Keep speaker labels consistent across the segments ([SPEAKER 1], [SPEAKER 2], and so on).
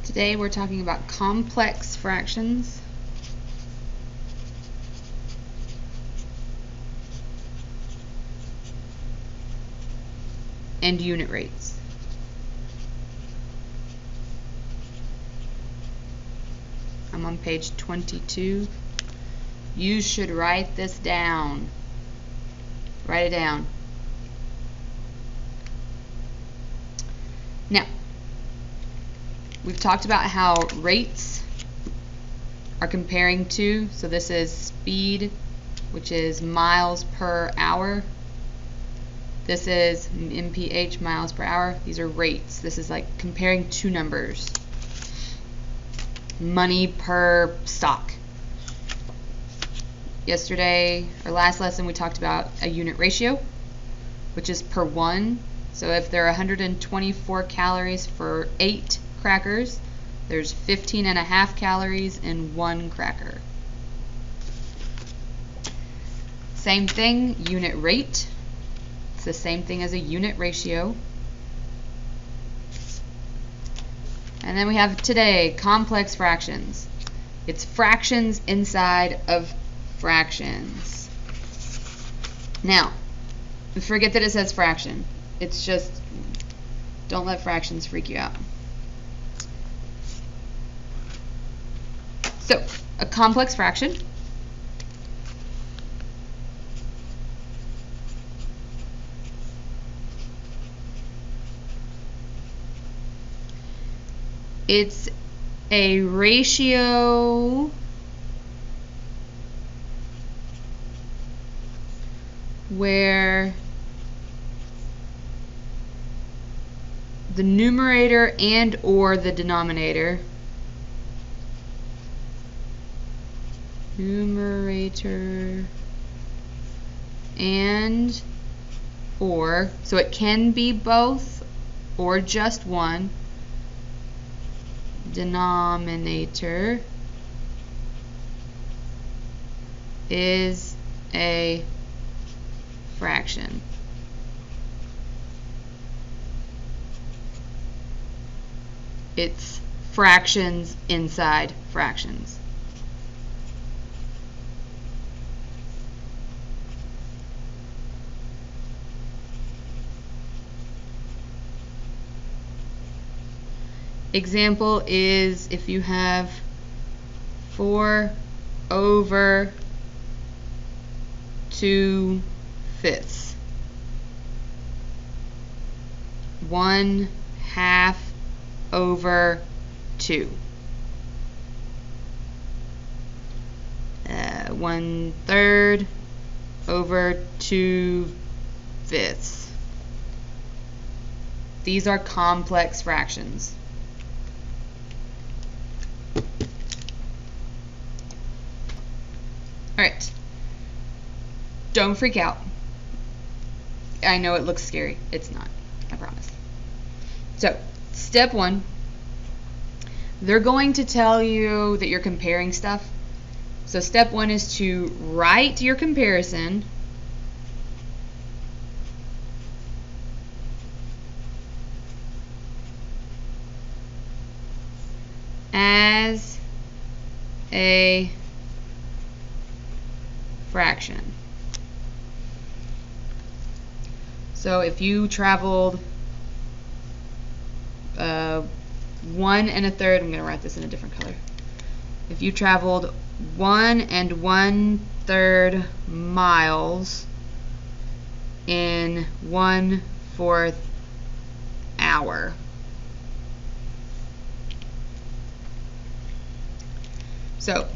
[SPEAKER 1] Today we're talking about complex fractions. And unit rates. I'm on page 22. You should write this down. Write it down. Now, we've talked about how rates are comparing to, so this is speed, which is miles per hour. This is mph, miles per hour. These are rates. This is like comparing two numbers. Money per stock. Yesterday, or last lesson, we talked about a unit ratio, which is per one. So if there are 124 calories for 8 crackers, there's 15.5 calories in 1 cracker. Same thing, unit rate. It's the same thing as a unit ratio. And then we have today, complex fractions. It's fractions inside of fractions. Now, forget that it says fraction. It's just, don't let fractions freak you out. So, a complex fraction it's a ratio where the numerator and or the denominator and or, so it can be both or just one, denominator is a fraction. It's fractions inside fractions. Example is if you have 4 over 2/5. 1/2 over 2. 1/3 over 2/5. These are complex fractions. Alright, don't freak out. I know it looks scary. It's not, I promise. So, step 1, they're going to tell you that you're comparing stuff. So step 1 is to write your comparison as a fraction. So if you traveled 1 1/3, I'm going to write this in a different color. If you traveled 1 1/3 miles in 1/4 hour. So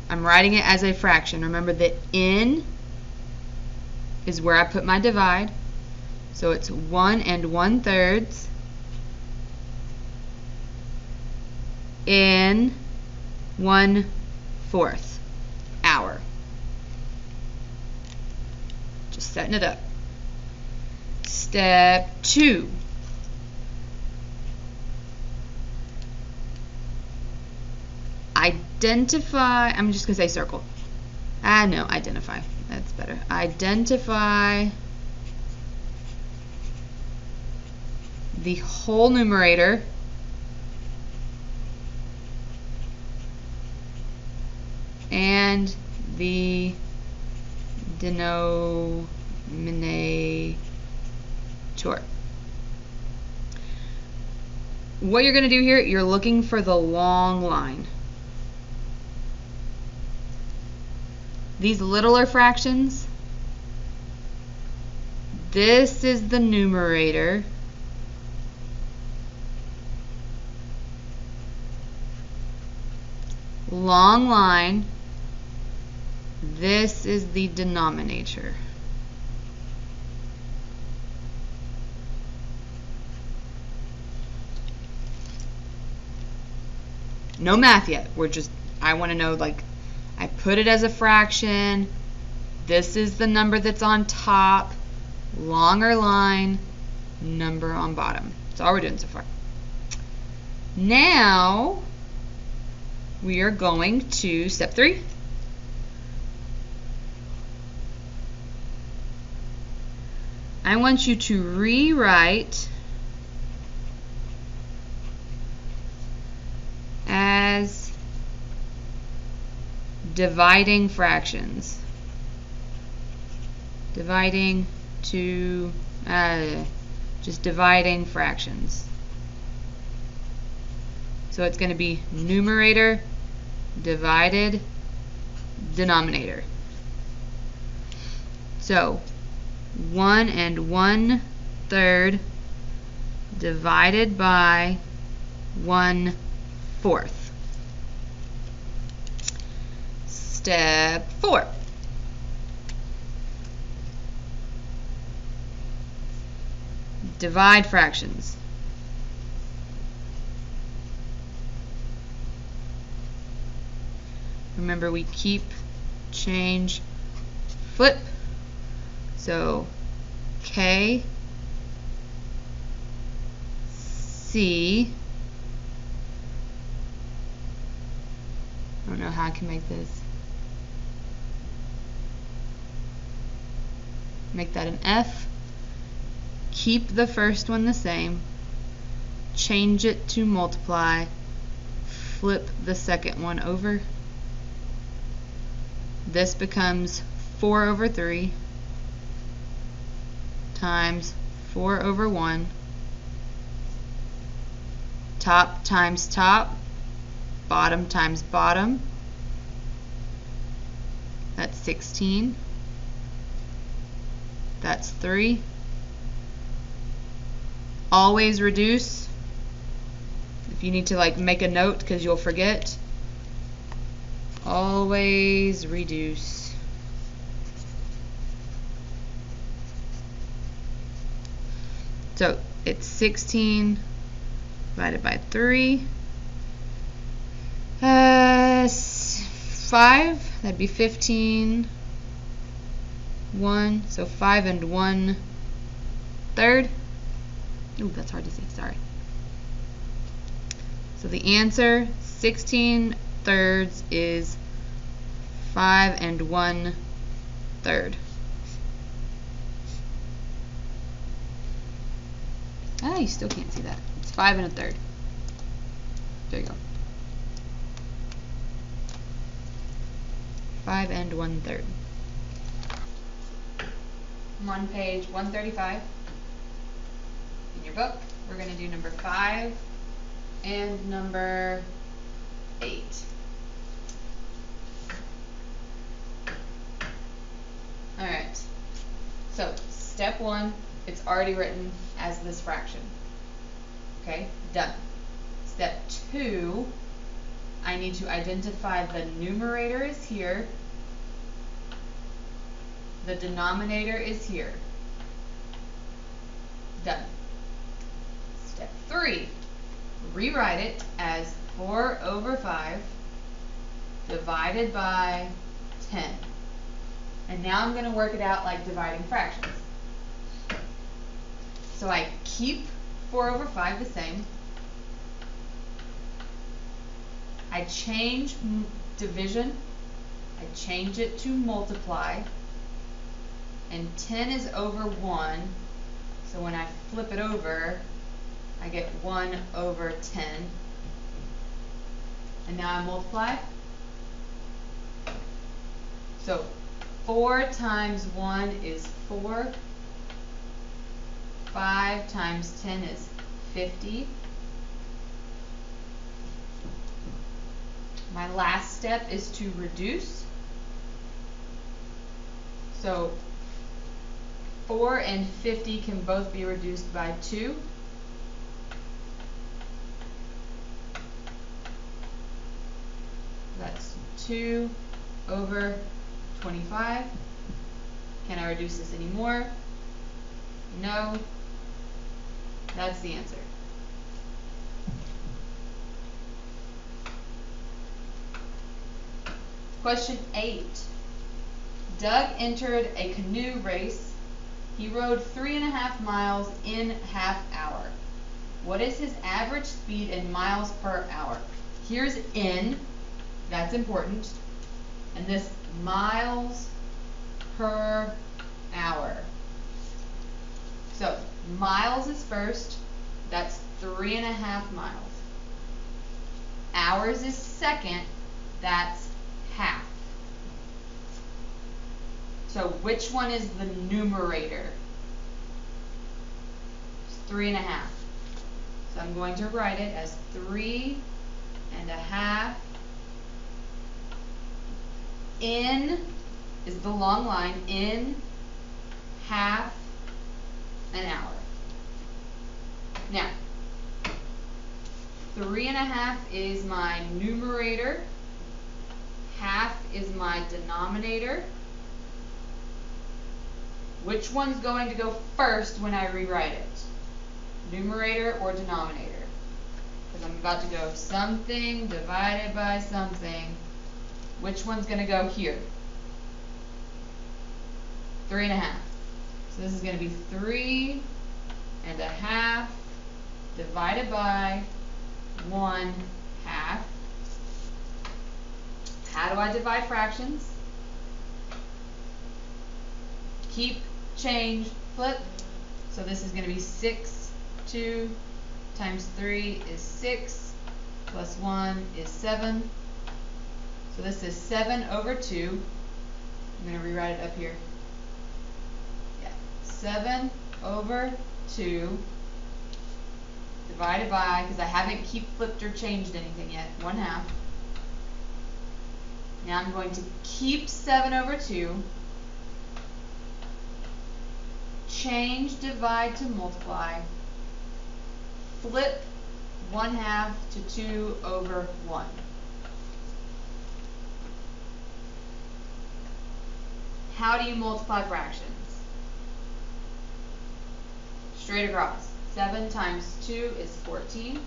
[SPEAKER 1] I'm writing it as a fraction. Remember that n is where I put my divide. So it's 1 1/3 in 1/4 hour. Just setting it up. Step 2. Identify, I'm just going to say circle. No, identify. That's better. Identify the whole numerator find the denominator. What you're going to do here, you're looking for the long line. These littler fractions, this is the numerator. Long line, this is the denominator. No math yet. I want to know, like, I put it as a fraction. This is the number that's on top. Longer line, number on bottom. That's all we're doing so far. Now, we are going to step 3. I want you to rewrite as dividing fractions. Dividing to, just dividing fractions. So it's going to be numerator divided denominator. So 1 1/3 divided by 1/4. Step 4. Divide fractions. Remember, we keep, change, flip. So K, C, I don't know how I can make this. Make that an F. Keep the first one the same. Change it to multiply. Flip the second one over. This becomes 4/3 times 4/1. Top times top. Bottom times bottom. That's 16. That's 3. Always reduce. If you need to, like, make a note because you'll forget, always reduce. So it's 16 divided by 3. 5, that'd be 15. 1, so 5 1/3. Ooh, that's hard to see, sorry. So the answer, 16/3, is 5 1/3. Ah, you still can't see that. It's 5 1/3. There you go. 5 1/3. I'm on page 135 in your book. We're going to do number 5 and number 8. Alright, so step 1, it's already written as this fraction. Okay, done. Step 2, I need to identify the numerator is here. The denominator is here. Done. Step 3, rewrite it as 4/5 divided by 10. And now I'm going to work it out like dividing fractions. So I keep 4/5 the same. I change division. I change it to multiply. And 10 is over 1, so when I flip it over, I get 1/10. And now I multiply. So 4 times 1 is 4. 5 times 10 is 50. My last step is to reduce. So 4 and 50 can both be reduced by 2. That's 2 over 25. Can I reduce this anymore? No. That's the answer. Question 8. Doug entered a canoe race. He rowed 3.5 miles in half hour. What is his average speed in miles per hour? Here's in, that's important, and this miles per hour. So miles is first, that's 3.5 miles. Hours is second, that's half. So which one is the numerator? It's 3.5. So I'm going to write it as 3.5. In is the long line, in half an hour. Now, 3.5 is my numerator, half is my denominator. Which one's going to go first when I rewrite it? Numerator or denominator? Because I'm about to go something divided by something. Which one's going to go here? 3.5. So this is going to be 3.5 divided by 1/2. How do I divide fractions? Keep, change, flip. So this is going to be 6, 2 times 3 is 6, plus 1 is 7. So this is 7 over 2. I'm going to rewrite it up here. Yeah, 7 over 2 divided by, because I haven't keep, flipped, or changed anything yet, 1/2. Now I'm going to keep 7 over 2. Change, divide to multiply, flip 1/2 to 2 over 1. How do you multiply fractions? Straight across. 7 times 2 is 14.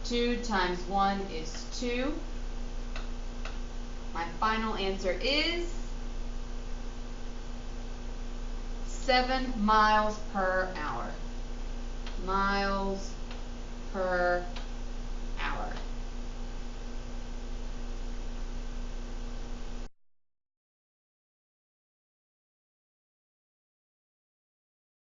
[SPEAKER 1] 2 times 1 is 2. My final answer is 7 miles per hour. Miles per